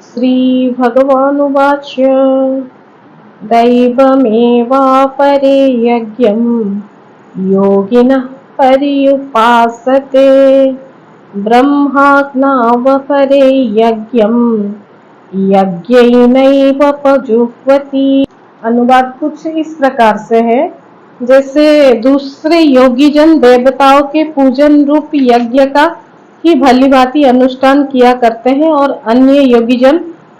श्रीभगवानुवाच दैवमेवापरे यज्ञं योगिनः पर्युपासते ब्रह्माज्ञावपरे यज्ञं यज्ञैनैव पजुह्वति। अनुवाद कुछ इस प्रकार से है, जैसे दूसरे योगीजन देवताओं के पूजन रूप यज्ञ का ही भली भांति अनुष्ठान किया करते हैं और अन्य योगीजन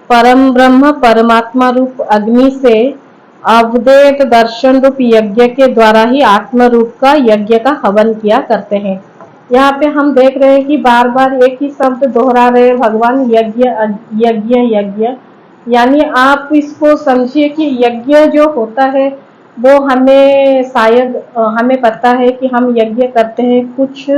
परम ब्रह्म परमात्मा रूप अग्नि से अवधेत दर्शन रूप यज्ञ के द्वारा ही आत्म रूप का यज्ञ का हवन किया करते हैं। यहाँ पे हम देख रहे हैं कि बार बार एक ही शब्द दोहरा रहे हैं भगवान, यज्ञ यज्ञ यज्ञ। यानी आप इसको समझिए कि यज्ञ जो होता है वो हमें शायद हमें पता है कि हम यज्ञ करते हैं कुछ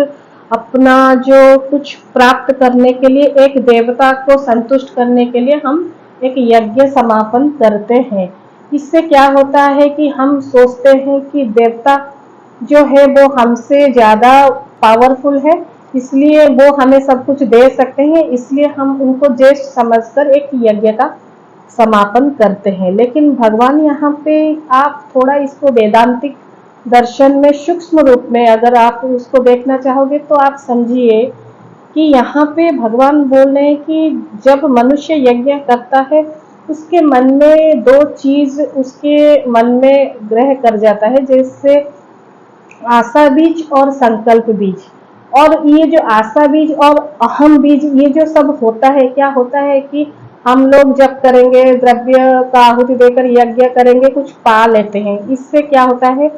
अपना जो कुछ प्राप्त करने के लिए, एक देवता को संतुष्ट करने के लिए हम एक यज्ञ समापन करते हैं। इससे क्या होता है कि हम सोचते हैं कि देवता जो है वो हमसे ज़्यादा पावरफुल है, इसलिए वो हमें सब कुछ दे सकते हैं, इसलिए हम उनको ज्येष्ठ समझकर एक यज्ञ का समापन करते हैं। लेकिन भगवान यहाँ पे आप थोड़ा इसको वेदांतिक दर्शन में सूक्ष्म रूप में अगर आप उसको देखना चाहोगे तो आप समझिए कि यहाँ पे भगवान बोल रहे हैं कि जब मनुष्य यज्ञ करता है उसके मन में दो चीज उसके मन में ग्रह कर जाता है, जैसे आशा बीज और संकल्प बीज। और ये जो आशा बीज और अहम बीज ये जो सब होता है, क्या होता है कि हम लोग जब करेंगे द्रव्य का आहुति देकर यज्ञ करेंगे कुछ पा लेते हैं। इससे क्या होता है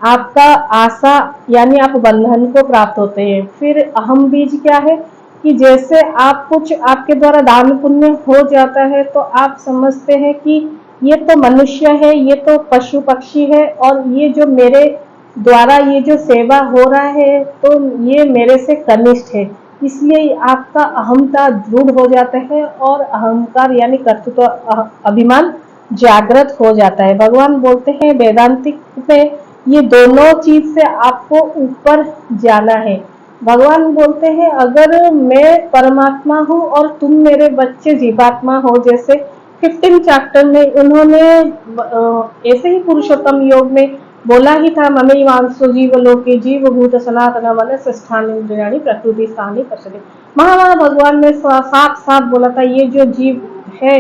आपका आशा यानी आप बंधन को प्राप्त होते हैं। फिर अहम बीज क्या है कि जैसे आप कुछ आपके द्वारा दान पुण्य हो जाता है तो आप समझते हैं कि ये तो मनुष्य है, ये तो पशु पक्षी है और ये जो मेरे द्वारा ये जो सेवा हो रहा है तो ये मेरे से कनिष्ठ है, इसलिए आपका अहमता दृढ़ हो जाता है और अहंकार यानी कर्तृत्व अभिमान जागृत हो जाता है। भगवान बोलते हैं वेदांतिक में ये दोनों चीज से आपको ऊपर जाना है। भगवान बोलते हैं अगर मैं परमात्मा हूँ और तुम मेरे बच्चे जीवात्मा हो, जैसे 15 चैप्टर में उन्होंने ऐसे ही पुरुषोत्तम योग में बोला ही था, ममैवांसो जीवलोके जीवभूत सनातन मनस स्थानीन्द्रियाणि प्रकृति स्थानी पश्यति। महामहा भगवान ने साफ साफ बोला था ये जो जीव है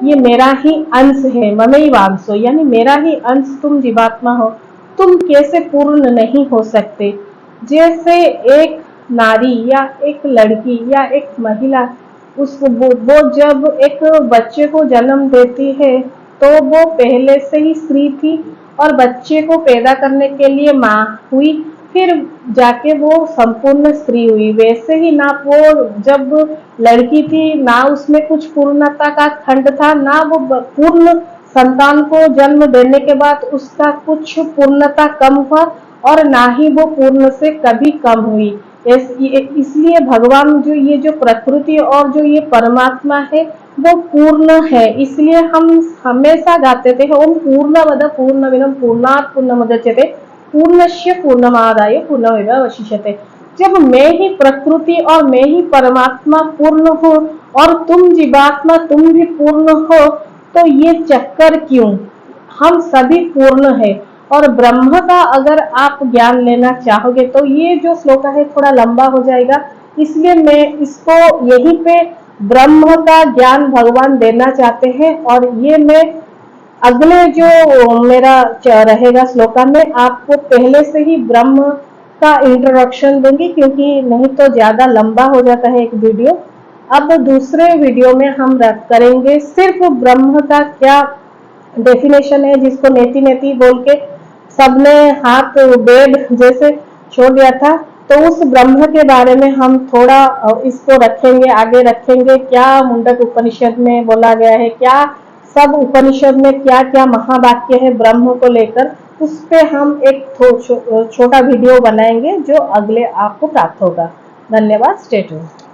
ये मेरा ही अंश है, ममैवांसो यानी मेरा ही अंश तुम जीवात्मा हो, तुम कैसे पूर्ण नहीं हो सकते। जैसे एक नारी या एक लड़की या एक महिला वो जब एक बच्चे को जन्म देती है तो वो पहले से ही स्त्री थी और बच्चे को पैदा करने के लिए माँ हुई, फिर जाके वो संपूर्ण स्त्री हुई। वैसे ही ना वो जब लड़की थी ना उसमें कुछ पूर्णता का खंड था, ना वो पूर्ण संतान को जन्म देने के बाद उसका कुछ पूर्णता कम हुआ और ना ही वो पूर्ण से कभी कम हुई। इसलिए भगवान जो ये जो प्रकृति और जो ये परमात्मा है वो पूर्ण है, इसलिए हम हमेशा गाते थे ओम पूर्णमद पूर्णमिदं पूर्णात् पूर्णमुदच्यते पूर्णस्य पूर्णमादाय पूर्णमेवावशिष्यते। जब मैं ही प्रकृति और मैं ही परमात्मा पूर्ण हूँ और तुम जीवात्मा तुम भी पूर्ण हो तो ये चक्कर क्यों, हम सभी पूर्ण है। और ब्रह्म का अगर आप ज्ञान लेना चाहोगे तो ये जो श्लोक है थोड़ा लंबा हो जाएगा, इसलिए मैं इसको यहीं पे ब्रह्म का ज्ञान भगवान देना चाहते हैं। और ये मैं अगले जो मेरा रहेगा श्लोका में आपको पहले से ही ब्रह्म का इंट्रोडक्शन दूंगी, क्योंकि नहीं तो ज्यादा लंबा हो जाता है एक वीडियो। अब दूसरे वीडियो में हम करेंगे सिर्फ ब्रह्म का क्या डेफिनेशन है, जिसको नेति नेति बोल के सबने हाथ बेड जैसे छोड़ दिया था, तो उस ब्रह्म के बारे में हम थोड़ा इसको रखेंगे, आगे रखेंगे। क्या मुंडक उपनिषद में बोला गया है, क्या सब उपनिषद में क्या क्या महावाक्य है ब्रह्म को लेकर, उस पे हम एक छोटा वीडियो बनाएंगे जो अगले आपको प्राप्त होगा। धन्यवाद, स्टे ट्यून्ड।